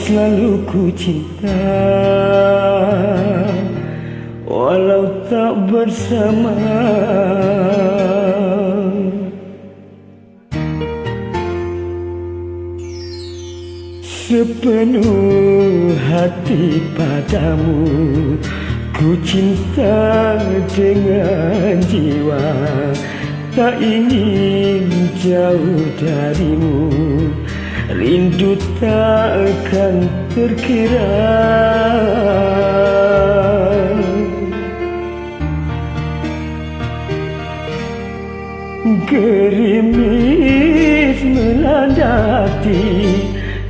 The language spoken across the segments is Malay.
selalu ku cinta, walau tak bersama. Sepenuh hati padamu, ku cinta dengan jiwa, tak ingin jauh darimu, rindu tak akan terkira. Gerimis melanda hati,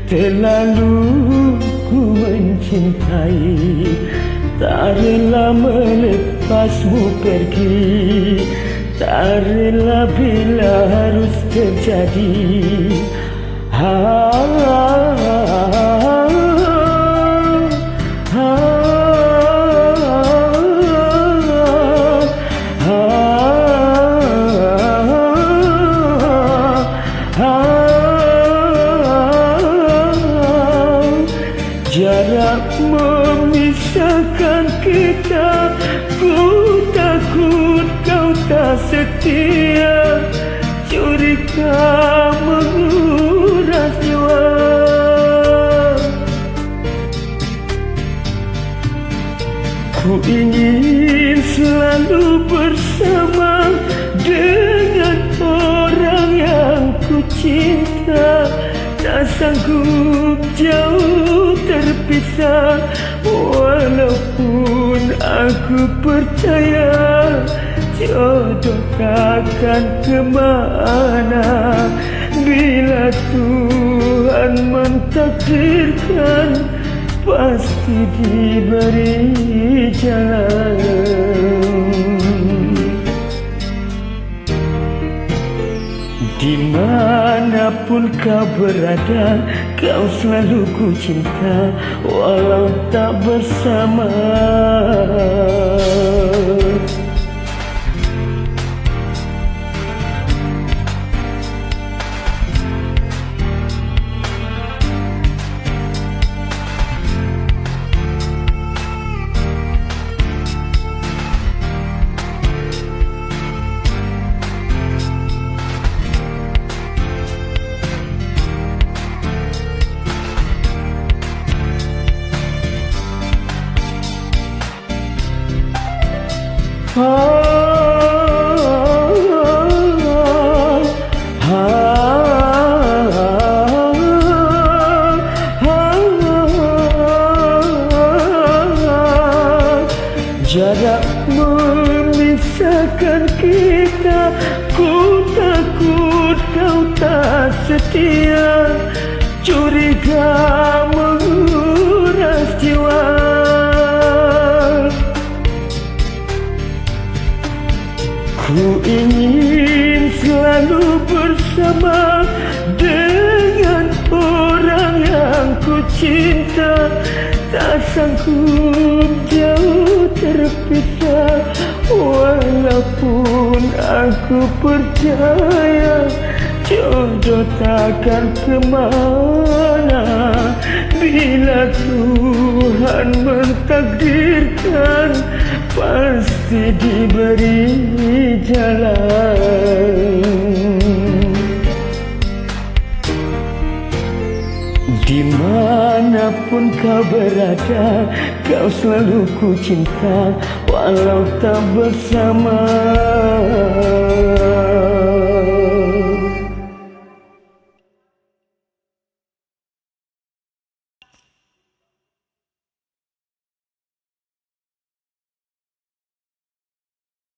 terlalu ku mencintai, tak rela melepasmu pergi, tak rela bila harus terjadi. Jarak memisahkan kita, ku takut kau tak setia, curiga menguras jiwa. Ku ingin selalu bersama dengan orang yang ku cinta, tak sanggup jauh terpisah, walaupun aku percaya jodoh takkan kemana. Bila Tuhan mentakdirkan, pasti diberi jalan. Dimanapun kau berada, kau selalu ku cinta, walau tak bersama. Jarak memisahkan kita, ku takut kau tak setia, curiga menguras jiwa. Ku ingin selalu bersama dengan orang yang ku cinta, tak sanggup jauh terpisah, walaupun aku percaya jodoh takkan kemana. Bila Tuhan mentakdirkan, pasti diberi jalan. Dimanapun kau berada, kau selalu ku cinta, walau tak bersama.